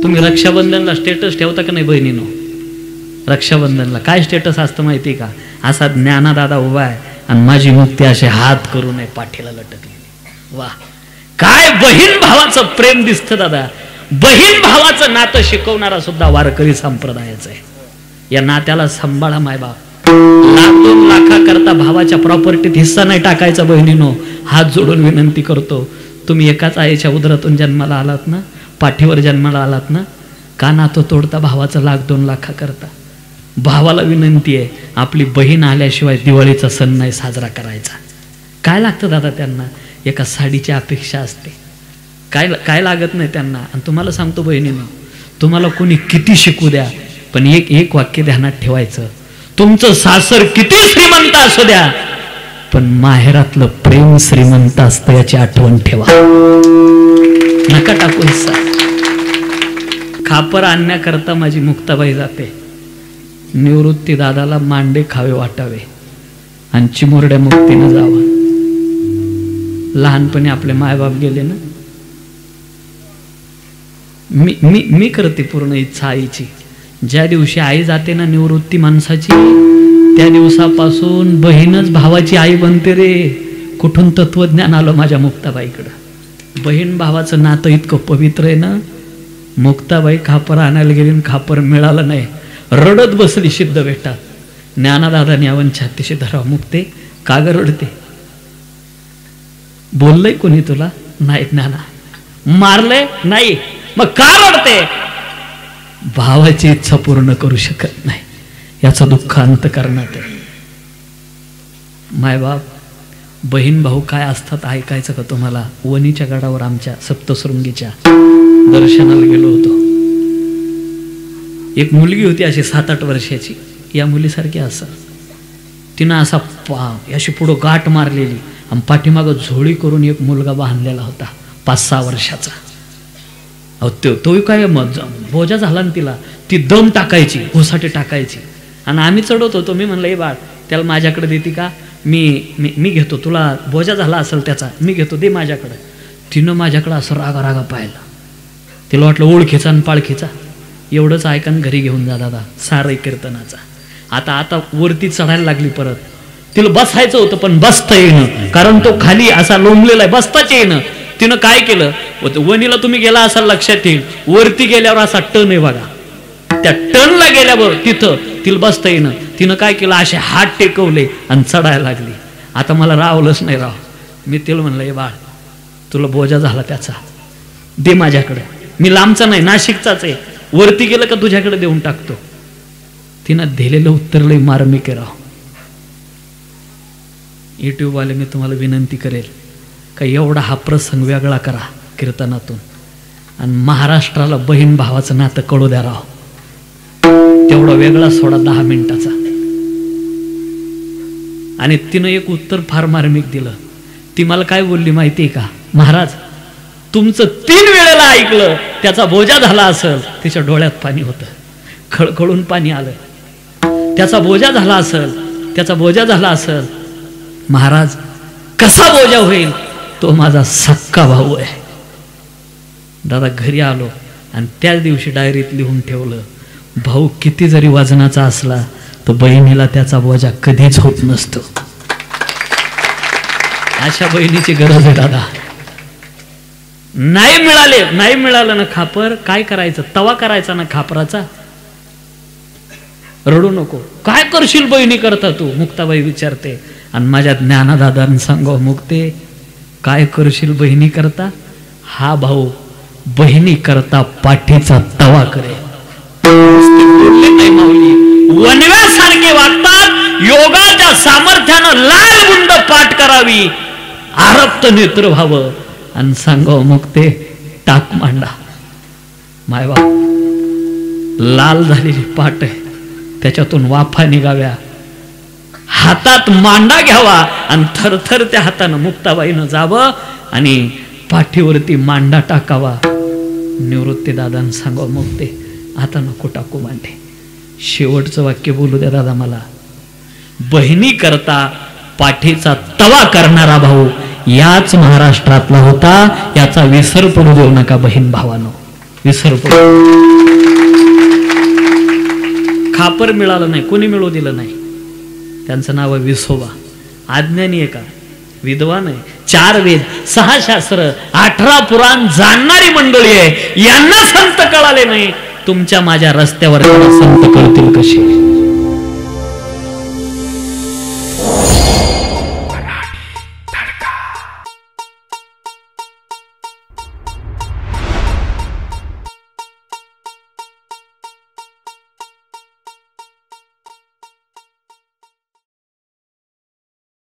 तुम्ही रक्षाबंधनला स्टेटस ठेवता का नाही बहिणीनो? रक्षाबंधनला काय स्टेटस असतं माहिती का? असा ज्ञानादादा उभा आहे आणि माझी मुक्ती असे हात करू नये पाठीला लटकलेली. वा, काय बहीण भावाचं प्रेम दिसतं दादा. बहीण भावाचं नातं शिकवणारा सुद्धा वारकरी संप्रदायाचं आहे. या नात्याला सांभाळा मायबाप. लाख 2 लाखाकरता भावाच्या प्रॉपर्टीत हिस्सा नाही टाकायचा बहिणीनो. हात जोडून विनंती करतो, तुम्ही एकाच आईच्या उदरातून जन्माला आलात ना, पाठीवर जन्माला आलात ना, का नातं तोडता भावाचं लाख 2 लाखाकरता? भावाला विनंती आहे, आपली बहीण आल्याशिवाय दिवाळीचा सण नाही साजरा करायचा. काय लागतं दादा त्यांना? एका साडीची अपेक्षा असते. काय लागत नाही त्यांना. आणि तुम्हाला सांगतो बहिणीनं, तुम्हाला कोणी किती शिकू द्या, पण एक वाक्य ध्यानात ठेवायचं, तुमचं सासर किती श्रीमंत असू द्या, पण माहेरातलं प्रेम श्रीमंत असतं याची आठवण ठेवा. नका टाकू हिस्सा. खापर आणण्याकरता माझी मुक्ताबाई जाते. निवृत्ती दादाला मांडे खावे वाटावे आणि चिमुरड्या मुक्तीनं जावं. लहानपणी आपले मायबाप गेले ना. मी करते पूर्ण इच्छा आईची. ज्या दिवशी आई जाते ना निवृत्ती माणसाची, त्या दिवसापासून बहीणच भावाची आई बनते रे. कुठून तत्वज्ञान आलं माझ्या मुक्ताबाईकडं. बहीण भावाचं नातं इतकं पवित्र आहे ना. मुक्ताबाई खापर आणायला गेली आणि खापर मिळालं नाही, रडत बसली सिद्ध बेटा. ज्ञानादादाने यावन छातीशी धराव, मुक्ते का ग रडते? बोललंय कोणी तुला? नाही. ज्ञाना मारलंय? नाही. मग का रडते? भावाची इच्छा पूर्ण करू शकत नाही, याचं दुःख अंतःकरणात आहे. मायबाप बहीण भाऊ काय असतात ऐकायचं का तुम्हाला? वणीच्या गडावर आमच्या सप्तशृंगीच्या दर्शनाला गेलो होतो. एक मुलगी होती अशी 7-8 वर्षाची, या मुलीसारखी असं. तिनं असा अशी पुढं गाठ मारलेली आणि पाठीमागं झोळी करून एक मुलगा बांधलेला होता 5-6 वर्षाचा. तो काय बोजा झाला ना तिला. ती दम टाकायची, घोसाटे टाकायची आणि आम्ही चढवत होतो. मी म्हणलं, ए बाळ त्याला माझ्याकडे देते का? मी घेतो, तुला बोजा झाला असेल त्याचा, मी घेतो, दे माझ्याकडे. तिनं माझ्याकडे असं रागा पाहिलं. तिला वाटलं ओळखीचा आणि पाळखीचा. एवढंच ऐकन घरी घेऊन जा दादा सारं कीर्तनाचा. आता वरती चढायला लागली परत. तिला बसायचं होतं पण बसता येईन, कारण तो खाली असा लोंबलेला आहे, बसताच येईन. तिनं काय केलं, वणीला तुम्ही गेला असाल लक्षात येईल, वरती गेल्यावर असा टन आहे बघा, त्या टनला गेल्यावर तिथं तिला बसता येईन. तिनं काय केलं, असे हात टेकवले आणि चढायला लागली. आता मला रावलंच नाही राव. मी तिला म्हणलं, ए बाळ तुला बोजा झाला त्याचा, दे माझ्याकडे. मी लांबचा नाही, नाशिकचाच आहे, वरती गेलं का तुझ्याकडे देऊन टाकतो. तिनं दिलेलं उत्तर लय मार्मिक आहे राव. YouTube वाले मी तुम्हाला विनंती करेल का एवढा हा प्रसंग वेगळा करा कीर्तनातून आणि महाराष्ट्राला बहीण भावाचं नातं कळू द्या राव. तेवढा वेगळा सोडा 10 मिनिटाचा. आणि तिनं एक उत्तर फार मार्मिक दिलं. ती मला काय बोलली माहिती आहे का? महाराज तुमचं 3 वेळेला ऐकलं, त्याचा बोजा झाला असेल. तिच्या डोळ्यात पाणी होतं, खळखळून पाणी आलं. त्याचा बोजा झाला असेल, त्याचा बोजा झाला असेल. महाराज कसा बोजा होईल? तो माझा सक्का भाऊ आहे. दादा घरी आलो आणि त्याच दिवशी डायरीत लिहून ठेवलं, भाऊ किती जरी वजनाचा असला तर बहिणीला त्याचा बोजा कधीच होत नसतो. अशा बहिणीची गरज आहे दादा. नाही मिळालं ना खापर, काय करायचं? तवा करायचा ना खापराचा. रडू नको. काय करशील बहिणी करता तू? मुक्ताबाई विचारते. आणि माझ्या ज्ञानादादांनी सांगो, मुक्ते काय करशील बहिणी करता? हा भाऊ बहिणी करता पाठीचा तवा करे. वनव्यासारखे वागतात. योगाच्या सामर्थ्यानं लाल गुंड पाठ करावी, आरक्त नेत्र व्हावं आणि सांगो मुक्ते टाक मांडा. मायबा लाल झालेली पाठ आहे, त्याच्यातून वाफा निघाव्या, हातात मांडा घ्यावा आणि थरथर त्या हातानं मुक्ताबाईनं जावं आणि पाठीवरती मांडा टाकावा. निवृत्ती दादांना सांगो, मुक्ते आता नको टाकू मांडे. शेवटचं वाक्य बोलू द्या दादा मला. बहिणी करता पाठीचा तवा करणारा भाऊ याच महाराष्ट्रातला होता, याचा विसर पडू देऊ नका बहीण भावानो. विसर पडतो. खापर मिळालं नाही, कोणी मिळवू दिलं नाही. त्यांचं नाव आहे विसोबा. अज्ञानी आहे का? विद्वान आहे. 4 वेद, 6 शास्त्र, 18 पुराण जाणणारी मंडळी आहे. यांना संत कळाले नाही, तुमच्या माझ्या रस्त्यावर संत कळतील कसे?